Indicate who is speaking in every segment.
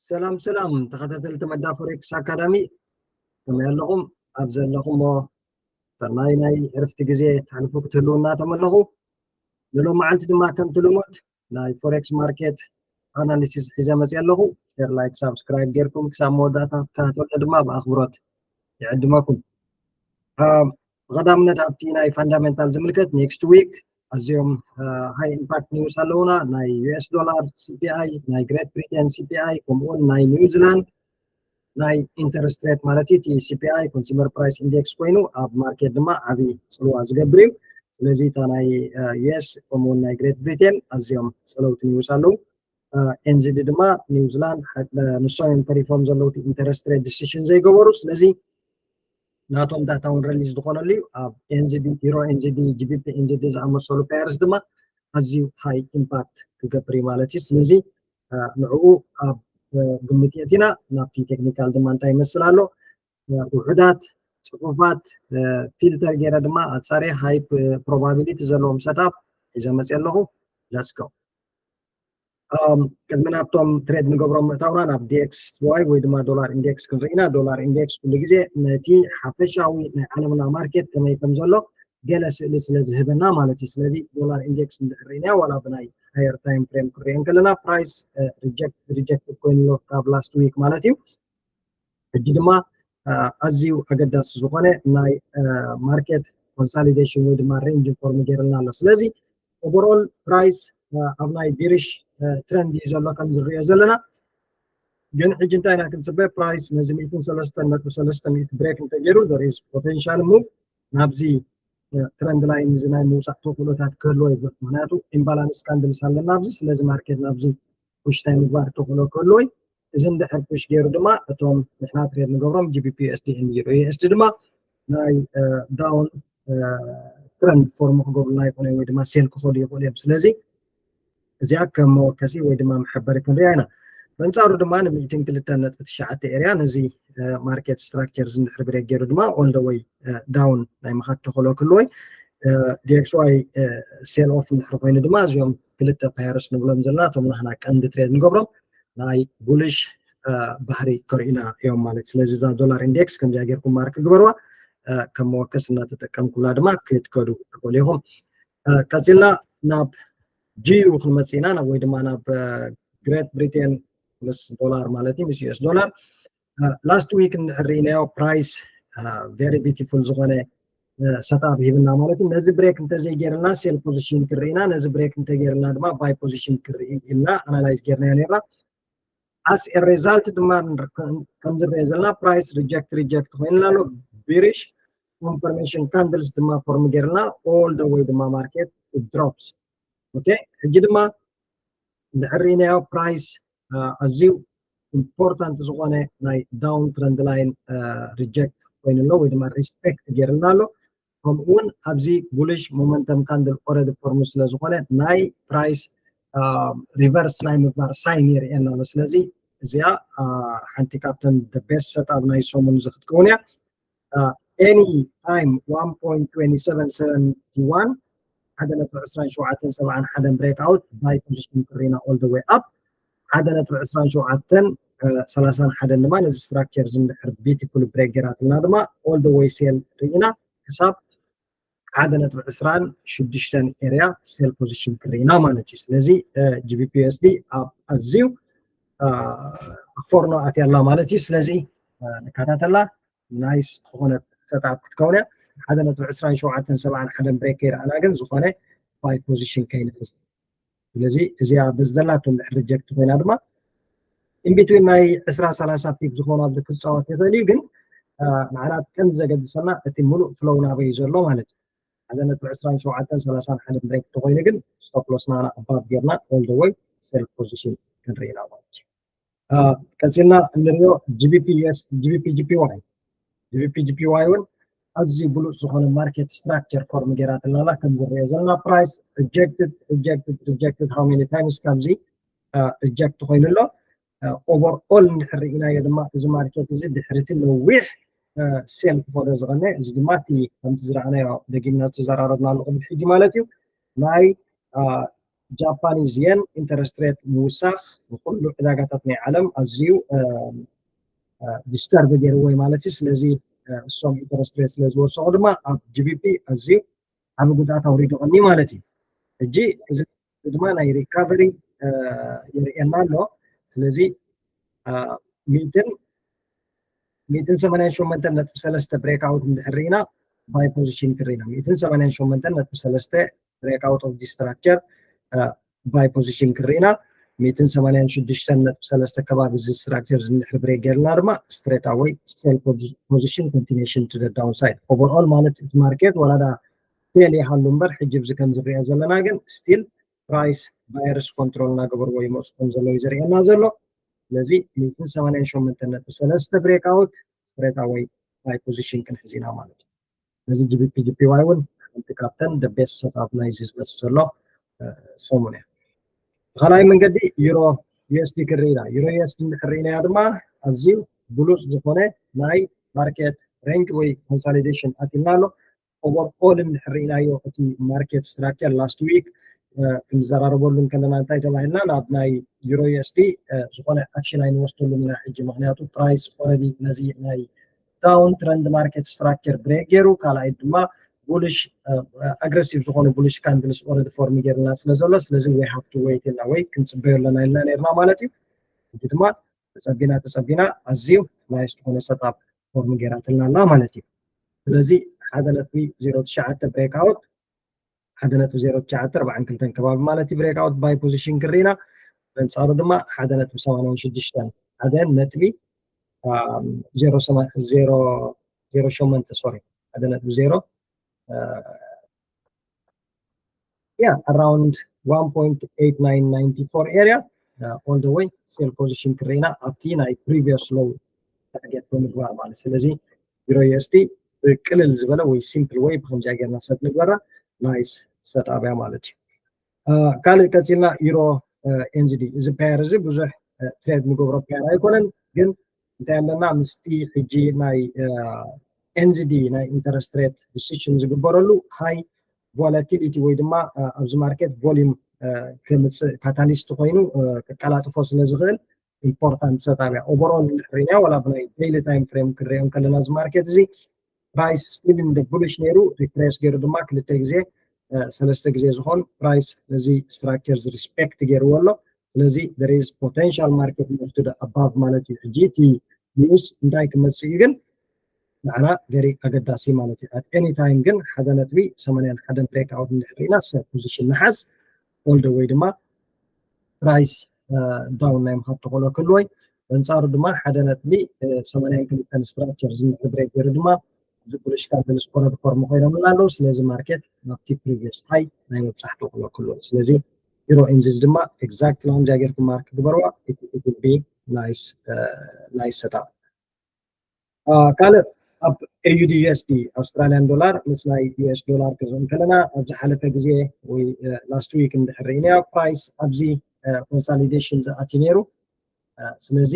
Speaker 1: ሰላም ተኸታተልቲ መዳ ፎሬክስ አካዳሚ ከመይ ኣለኹም? ኣብ ዘለኹም ናይ ዕረፍቲ ግዜ ተሕልፉ ክትህልው እናተመለኹ ንሎም መዓልቲ ድማ ከምቲ ልሙድ ናይ ፎሬክስ ማርኬት ኣናሊሲስ ሒዘ መፅእ ኣለኹ። ሼር ላይክ ሳብስክራይብ ጌርኩም ክሳብ መወዳእታ ክትከታተሉ ድማ ብኣኽብሮት ይዕድመኩም። ብቐዳምነት ኣብቲ ናይ ፋንዳሜንታል ዝምልከት ኔክስት ዊክ ኣዝዮም ሃይ ኢምፓክት ኒውስ ኣለውና። ናይ ዩኤስ ዶላር ሲፒአይ፣ ናይ ግሬት ብሪቴን ሲፒአይ፣ ከምኡውን ናይ ኒውዚላንድ ናይ ኢንተረስት ሬት ማለት እቲ ሲፒአይ ኮንሱመር ፕራይስ ኢንዴክስ ኮይኑ ኣብ ማርኬት ድማ ዓብይ ፅልዋ ዝገብር እዩ። ስለዚ እታ ናይ ዩኤስ ከምኡውን ናይ ግሬት ብሪቴን ኣዝዮም ፀለውቲ ኒውስ ኣለዉ። ኤንዚዲ ድማ ኒውዚላንድ ንሶም ተሪፎም ዘለዉ ኢንተረስት ሬት ዲሲሽን ዘይገበሩ ስለዚ ናቶም ዳታ እውን ሪሊዝ ዝኾነሉ እዩ። ኣብ ኤንዚዲ ኢሮ ኤንዚዲ ጂቢፒ ኤንዚዲ ዝኣመሰሉ ፔርስ ድማ ኣዝዩ ሃይ ኢምፓክት ክገብር እዩ ማለት እዩ። ስለዚ ንዕኡ ኣብ ግምት የእቲና ናብቲ ቴክኒካል ድማ እንታይ ይመስል ኣሎ ውሕዳት ፅፉፋት ፊልተር ገይረ ድማ ኣፃሪ ሃይ ፕሮባቢሊቲ ዘለዎም ሰታፕ ሒዘ መፅእ ኣለኹ። ሌትስ ጎ ቅድሚ ናብቶም ትሬድ ንገብሮም ምእታውና ናብ ዲኤክስ ዋይ ወይ ድማ ዶላር ኢንዴክስ ክንርኢና። ዶላር ኢንዴክስ ኩሉ ግዜ ነቲ ሓፈሻዊ ናይ ዓለምና ማርኬት ከመይ ከም ዘሎ ገለ ስእሊ ስለ ዝህበና ማለት እዩ። ስለዚ ዶላር ኢንዴክስ እንድሕሪና ዋላ ብናይ ሃየር ታይም ፍሬም ክሪአን ከለና ፕራይስ ሪጀክት ኮይኑሎ ካብ ላስት ዊክ ማለት እዩ። ሕጂ ድማ ኣዝዩ ኣገዳሲ ዝኾነ ናይ ማርኬት ኮንሳሊዴሽን ወይ ድማ ሬንጅ ፎርም ገይርልና ኣሎ። ስለዚ ኦቨርኦል ፕራይስ ኣብ ናይ ቢሪሽ ትረንድ እዩ ዘሎ ከም ዝሪኦ ዘለና። ግን ሕጂ እንታይ ኢና ክንፅበ ፕራይስ ነዚ 103.3 ብሬክ እንተገይሩ there is potential move ናብዚ ትረንድ ላይን እዚ ናይ ምውፃእ ተኽእሎታት ክህልዎ ይግባእ። ምክንያቱ ኢምባላንስ ካንድልስ ኣለና ኣብዚ። ስለዚ ማርኬት ናብዚ ፑሽ ናይ ምግባር ተኽእሎ ክህልዎ እዩ። እዚ እንድሕር ፑሽ ገይሩ ድማ እቶም ንሕና ትሬድ ንገብሮም ጂቢፒ ዩኤስዲ እንጌሩ ዩኤስዲ ድማ ናይ ዳውን ትረንድ ፎርም ክገብሩና ይኮነ ወይ ድማ ሴል ክኸዱ ይኽእሉ እዮም። ስለዚ እዚኣ ከም መወከሲ ወይ ድማ መሐበሪ ክንሪኣ ኢና። በንፃሩ ድማ ን102.9 ኤርያ ነዚ ማርኬት ስትራክቸር እንድሕር ብሬክ ገይሩ ድማ ኦል ደ ወይ ዳውን ናይ ምኻድ ተኽእሎ ክህልዎ እዩ። ዲኤክስዋይ ሴል ኦፍ እንድሕር ኮይኑ ድማ እዚኦም ክልተ ፓየርስ ንብሎም ዘለና እቶም ንሕና ቀንዲ ትሬድ ንገብሮም ናይ ቡልሽ ባህሪ ከርእዩና እዮም ማለት። ስለዚ እዛ ዶላር ኢንዴክስ ከምዚኣ ጌርኩም ማርክ ግበርዋ ከም መወከስ እናተጠቀምኩላ ድማ ክትከዱ ትኽእሉ ኢኹም። ቀፂልና ናብ ጂዩ ክንመፅእ ኢና ወይ ድማ ናብ ግሬት ብሪቴን ምስ ዶላር ማለት እዩ ምስ ዩኤስ ዶላር ላስት ዊክ እንሪእናዮ ፕራይስ ቬሪ ቢዩቲፉል ዝኾነ ሰታፕ ሂብና ማለት እዩ። ነዚ ብሬክ እንተዘይጌርና ሴል ፖዚሽን ክርኢና፣ ነዚ ብሬክ እንተጌርና ድማ ባይ ፖዚሽን ክርኢ ኢልና ኣናላይዝ ጌርናዮ ነርና። ኣስ ኤ ሪዛልት ድማ ከምዝርአ ዘለና ፕራይስ ሪጀክት ኮይኑና ኣሎ። ቢሪሽ ኮንፈርሜሽን ካንድልስ ድማ ፎርም ጌርና ኦል ደ ወይ ድማ ማርኬት ድሮፕስ ኦኬ። ሕጂ ድማ እንድሕሪእናዮ ፕራይስ ኣዝዩ ኢምፖርታንት ዝኾነ ናይ ዳውን ትረንድ ላይን ሪጀክት ኮይኑሎ ወይ ድማ ሪስፔክት ጌርና ኣሎ። ከምኡውን ኣብዚ ቡሊሽ ሞመንተም ካንድል ኦረዲ ፎርሙ ስለ ዝኾነ ናይ ፕራይስ ሪቨርስ ናይ ምግባር ሳይን የርእየና ኣሎ። ስለዚ እዚኣ ሓንቲ ካብተን ቤስት ሰጣብ ናይ ሰሙን ዝክትከውን እያ። ኤኒ ታይም 1.2771 1.2771 ብሬክ ኣውት ባይ ፖዚሽን ክሪና ኦል ደ ዌይ ኣፕ 1.2731 ድማ ነዚ ስትራክቸር ዝምድሕር ቢዩቲፉል ብሬክ ጌራትና ድማ ኦል ደ ዌይ ሴል ርኢና ክሳብ 1.26 ኤርያ ሴል ፖዚሽን ክሪና ማለት እዩ። ስለዚ ጂቢፒ ዩኤስዲ ኣብ ኣዝዩ ፎርኖ ኣትያላ ማለት እዩ። ስለዚ ንከታተላ ናይስ ዝኾነ ሰጣብ ክትከውን እያ። 1.2771 ብሬክ ይረአና ግን ዝኾነ ባይ ፖዚሽን ከይንሕዝ። ስለዚ እዚኣ ብዘላቶ ሪጀክት ኮይና ድማ ኢንቢትዊን ናይ 20-30 ፒክ ዝኾኑ ኣብዚ ክፃወት ይኽእል እዩ። ግን ንዓና ቀንዲ ዘገድሰና እቲ ሙሉእ ፍሎው ናበይ ዘሎ ማለት እዩ። 1.2731 ብሬክ ተኮይኑ ግን ስቶፕ ሎስ ናና ኣባብ ጌርና ኦል ደ ወይ ሴል ፖዚሽን ክንርኢና ማለት እዩ። ቀፂልና እንሪኦ ጂቢፒ ጂፒዋይ እውን ኣዝዩ ብሉፅ ዝኾነ ማርኬት ስትራክቸር ፎርም ጌራትና ከም ዝርአ ዘለና ፕራይስ ሪጀክትድ ሃው ሜኒ ታይምስ ካብዚ ሪጀክት ኮይኑሎ ኦቨርኦል እንድሕሪእናዮ ድማ እዚ ማርኬት እዚ ድሕሪቲ ነዊሕ ሴል ክፈዶ ዝቐነ እዚ ድማ እቲ ከምቲ ዝረኣናዮ ደጊምና ተዘራረብናሉ ቅድሚ ሕጂ ማለት እዩ ናይ ጃፓኒዝ የን ኢንተረስት ሬት ምውሳኽ ብኩሉ ዕዳጋታት ናይ ዓለም ኣዝዩ ዲስተርብ ገይርዎ ማለት እዩ ስለዚ እሶም ኢንተረስት ሬት ስለ ዝወሰኹ ድማ ኣብ ጂቢፒ ኣዝዩ ዓብ ጉድኣት ኣውሪዱቕኒ ማለት እዩ ሕጂ እዚ ድማ ናይ ሪካቨሪ የርእየና ኣሎ ስለዚ 188.3 ብሬክ ኣውት እንድሕር ኢና ባይ ፖዚሽን ክሪና 188.3 ብሬክ ኣውት ኦፍ ዲ ስትራክቸር ባይ ፖዚሽን ክሪና 186.3 ከባቢ እዚ ስትራክቸር እንድሕር ብሬክ ገይርና ድማ ስትሬት ኣወይ ሴል ፖዚሽን ኮንቲኒሽን ቱ ደ ዳውንሳይድ ኦቨርኦል ማለት እቲ ማርኬት ወላዳ ፌል ይሃሉ እምበር ሕጂ ብዚ ከም ዝሪኦ ዘለና ግን ስቲል ፕራይስ ባየርስ ኮንትሮል እናገበርዎ ይመፁ ከም ዘለዎ እዩ ዘርእየና ዘሎ ስለዚ 188.3 ብሬክ ኣውት ስትሬት ኣወይ ባይ ፖዚሽን ክንሕዝ ኢና ማለት እዩ ነዚ ጂፒዋይ እውን ሓንቲ ካብተን ደ ቤስት ሰትኣፕ ናይዚ ዝመፅእ ዘሎ ሰሙን እያ ብካልኣይ መንገዲ ዩሮ ዩኤስዲ ክሪኢና ዩሮ ዩኤስዲ እንድሕሪኢናያ ድማ ኣዝዩ ብሉፅ ዝኾነ ናይ ማርኬት ሬንጅ ወይ ኮንሶሊዴሽን ኣትልና ኣሎ ኦቨርኦል እንድሕሪኢናዮ እቲ ማርኬት ስትራክቸር ላስት ዊክ ክንዘራረበሉ ከለና እንታይ ተባሂልና ናብ ናይ ዩሮ ዩኤስዲ ዝኾነ ኣክሽን ኣይንወስደሉን ኢና ሕጂ ምክንያቱ ፕራይስ ኦልሬዲ ነዚ ናይ ዳውን ትረንድ ማርኬት ስትራክቸር ብሬክ ገይሩ ካልኣይ ድማ ቡሊሽ ኣግሬሲቭ ዝኾኑ ቡሊሽ ካንድልስ ኦልሬዲ ፎርም ገይርና ስለ ዘሎ ስለዚ ዊ ሃቭ ቱ ዌይት ኢልና ወይ ክንፅበዮ ኣለና ኢልና ነርና ማለት እዩ እዚ ድማ ተፀቢና ኣዝዩ ናይ ዝኾነ ሰትኣፕ ፎርም ገይራትልና ኣላ ማለት እዩ ስለዚ 1.09 ብሬክ ኣውት 1.09 42 ከባቢ ማለት እዩ ብሬክ ኣውት ባይ ፖዚሽን ክሪና በንፃሩ ድማ 1.86 ሓደ ነጥቢ 0.08 ሶሪ 1.0 around 1.8994 area all the way sell position ክሪና ኣብቲ ናይ previous low target ብምግባር ማለት ስለዚ ዩሮ ዩኤስዲ ቅልል ዝበለ ወይ ሲምፕል ወይ ብከምዚ ጌርና ሰት ንግበራ ናይስ ሰትኣብያ ማለት እዩ ካልእ ቀፂልና ዩሮ ኤንዚዲ እዚ ፓየር እዚ ብዙሕ ትሬድ ንገብሮ ፓየር ኣይኮነን ግን እንታይ ኣለና ምስቲ ሕጂ ናይ ኤንዚዲ ናይ ኢንተረስት ሬት ዲሲሽን ዝግበረሉ ሃይ ቮላቲሊቲ ወይ ድማ ኣብዚ ማርኬት ቮሊዩም ከምፅእ ካታሊስት ኮይኑ ከቀላጥፎ ስለ ዝኽእል ኢምፖርታንት ሰትኣብያ ኦቨርኦል ንሕሪና ወላ ብናይ ዴይሊ ታይም ፍሬም ክንሪኦም ከለና እዚ ማርኬት እዚ ፕራይስ ስቲል ኢን ደ ቡሊሽ ነይሩ ሪትሬስ ገይሩ ድማ ክልተ ግዜ ሰለስተ ግዜ ዝኾን ፕራይስ ነዚ ስትራክቸር ሪስፔክት ገይርዎ ኣሎ ስለዚ there is potential market move to the above ማለት እዩ ሕጂ እቲ ኒውስ እንታይ ክመፅእ እዩ ግን ንዓና ገሪ ኣገዳሲ ማለት እዩ at any time ግን 1.81 ብሬክ ኣውት እንድሕሪና ሰብ ፖዚሽን ንሓዝ ኦል ደ ወይ ድማ ፕራይስ ዳውን ናይ ምኻድ ተኽእሎ ክህልወይ በንፃሩ ድማ 1.82 ስትራክቸር ዝምሕር ብሬክ ገይሩ ድማ ቡሊሽ ካንድልስ ኦልሬዲ ፎርም ኮይኖም ኣለዉ ስለዚ ማርኬት ናብቲ ፕሪቪየስ ሃይ ናይ ምብፃሕ ተኽእሎ ክህልወ ስለዚ ዩሮ ኤንዚዲ ድማ ኤግዛክት ላምጃ ጌርኩም ማርክ ግበርዋ it will be nice setup ካልእ ኣብ AUD USD ኣውስትራልያን ዶላር ምስ ናይ ዩኤስ ዶላር ክርኢን ከለና ኣብ ዝሓለፈ ግዜ ወይ ላስት ዊክ እንድሕር ርኢናዮ ፕራይስ ኣብዚ ኮንሶሊዴሽን ዝኣትዩ ነይሩ ስለዚ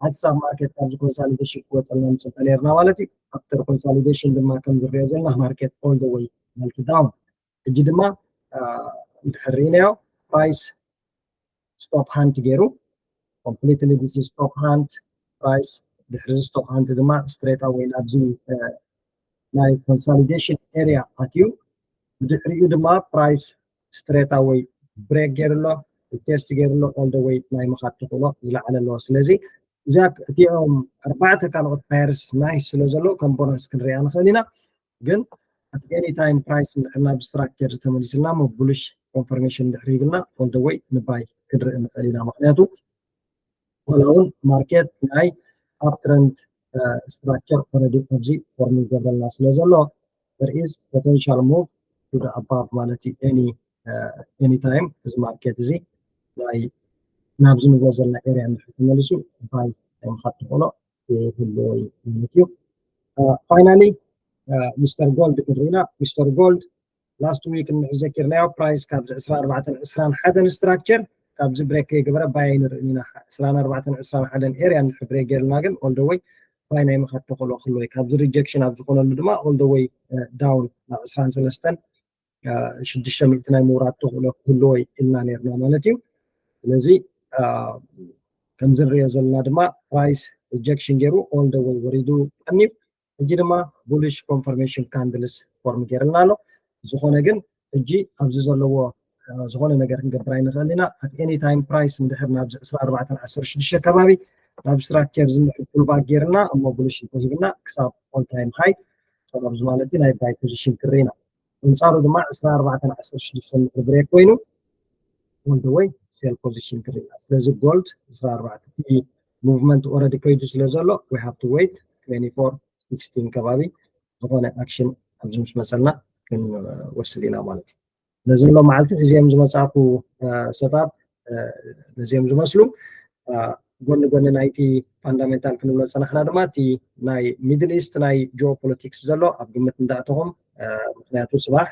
Speaker 1: ሓሳብ ማርኬት ካብዚ ኮንሶሊዴሽን ክወፀልና ንፅበ ነርና ማለት እዩ ኣፍተር ኮንሶሊዴሽን ድማ ከም ዝሪኦ ዘለና ማርኬት ኦል ደ ወይ መልቲ ዳውን ሕጂ ድማ እንድሕር ርኢናዮ ፕራይስ ስቶፕ ሃንት ገይሩ ኮምፕሊትሊ ዲስ ስቶፕ ሃንት ፕራይስ ድሕሪ ስቶፕ ሃንት ድማ ስትሬት ኣወይ ናብዚ ናይ ኮንሶሊዴሽን ኤርያ ኣትዩ ብድሕሪኡ ድማ ፕራይስ ስትሬት ኣወይ ብሬክ ገይሩሎ ቴስት ገይሩሎ ኦል ደ ወይ ናይ ምኻድ ተኽእሎ ዝለዓለ ኣለዎ ስለዚ እዚኦም ኣርባዕተ ካልኦት ፓየርስ ናይ ስለ ዘሎ ከም ቦናስ ክንሪኣ ንኽእል ኢና ግን at any time ፕራይስ እንድሕርና ብስትራክቸር ዝተመሊስልና ቡሊሽ ኮንፈርሜሽን እንድሕር ይብልና ኦል ደ ወይ ንባይ ክንርኢ ንኽእል ኢና ምክንያቱ ወላ እውን ማርኬት ናይ uptrend structure already ኣብዚ ፎርም ይገበልና ስለ ዘሎ there is potential move to the above ማለት እዩ any time እዚ ማርኬት እዚ ናይ ናብዚ ንብሎ ዘለና ኤርያ እንድሕር ተመሊሱ ባይ ናይ ምኻድ ተኽእሎ ይህልዎ ማለት እዩ ፋይናሊ ሚስተር ጎልድ ክንሪኢና ሚስተር ጎልድ ላስት ዊክ ንዘኪርናዮ ፕራይስ ካብ 24.21 ስትራክቸር ካብዚ ብሬክ ከይገበረ ባይ ንርኢ ኢና 24.21 ኤርያ እንድሕር ብሬክ ገይርና ግን ኦል ደ ወይ ባይ ናይ ምኻድ ተኽእሎ ክህልዎ ካብዚ ሪጀክሽን ኣብ ዝኾነሉ ድማ ኦል ደ ወይ ዳውን ናብ 23 600 ናይ ምውራድ ተኽእሎ ክህልዎ ኢልና ነርና ማለት እዩ ስለዚ ከምዚ ንሪኦ ዘለና ድማ ፕራይስ ሪጀክሽን ገይሩ ኦል ደ ወይ ወሪዱ ቀኒዩ ሕጂ ድማ ቡሊሽ ኮንፈርሜሽን ካንድልስ ፎርም ገይርልና ኣሎ ዝኾነ ግን ሕጂ ኣብዚ ዘለዎ ዝኾነ ነገር ክንገብር ኣይንኽእል ኢና ኣት ኤኒ ታይም ፕራይስ እንድሕር ናብ 2416 ከባቢ ናብ ስትራክቸር ዝምሕል ፑልባክ ገይርና እሞ ቡሊሽ እንተሂብና ክሳብ ኦል ታይም ሃይ ኣብዚ ማለት ናይ ባይ ፖዚሽን ክርኢና እንፃሩ ድማ 2416 ምትሪ ብሬክ ኮይኑ ኦል ደ ወይ ሴል ፖዚሽን ክርኢና ስለዚ ጎልድ 24 ሙቭመንት ኦልሬዲ ከይዱ ስለ ዘሎ ዊ ሃቭ ቱ ዌይት 2416 ከባቢ ዝኾነ ኣክሽን ኣብዚ ምስ መፀልና ክንወስድ ኢና ማለት እዩ ነዚ ሎ መዓልቲ እዚኦም ዝመፅኣኩ ሰጣብ ነዚኦም ዝመስሉ ጎኒ ጎኒ ናይቲ ፋንዳሜንታል ክንብሎ ፀናሕና ድማ እቲ ናይ ሚድል ኢስት ናይ ጂኦፖለቲክስ ዘሎ ኣብ ግምት እንዳእተኹም ምክንያቱ ፅባሕ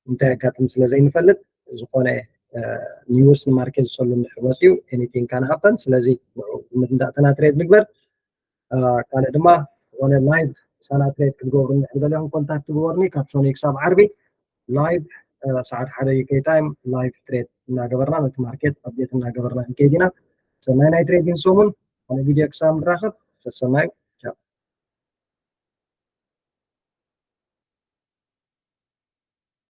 Speaker 1: እንታይ ኣጋጥም ስለ ዘይንፈልጥ ዝኾነ ኒውስ ንማርኬት ዝፀሉ እንድሕር መፅኡ ኤኒቲንግ ካን ሃፐን ስለዚ ግምት እንዳእተና ትሬድ ንግበር ካልእ ድማ ዝኾነ ላይቭ ሳና ትሬድ ክትገብሩ እንድሕር ደልዮም ኮንታክት ግበርኒ ካብ ሶኒ ክሳብ ዓርቢ ላይቭ ሰዓት ሓደ ዩኬ ታይም ላይቭ ትሬድ እናገበርና ነቲ ማርኬት ኣብዴት እናገበርና ንከይድ ኢና ሰናይ ናይ ትሬዲንግ ሰሙን ኮነ ቪድዮ ክሳብ ንራኸብ ሰናይ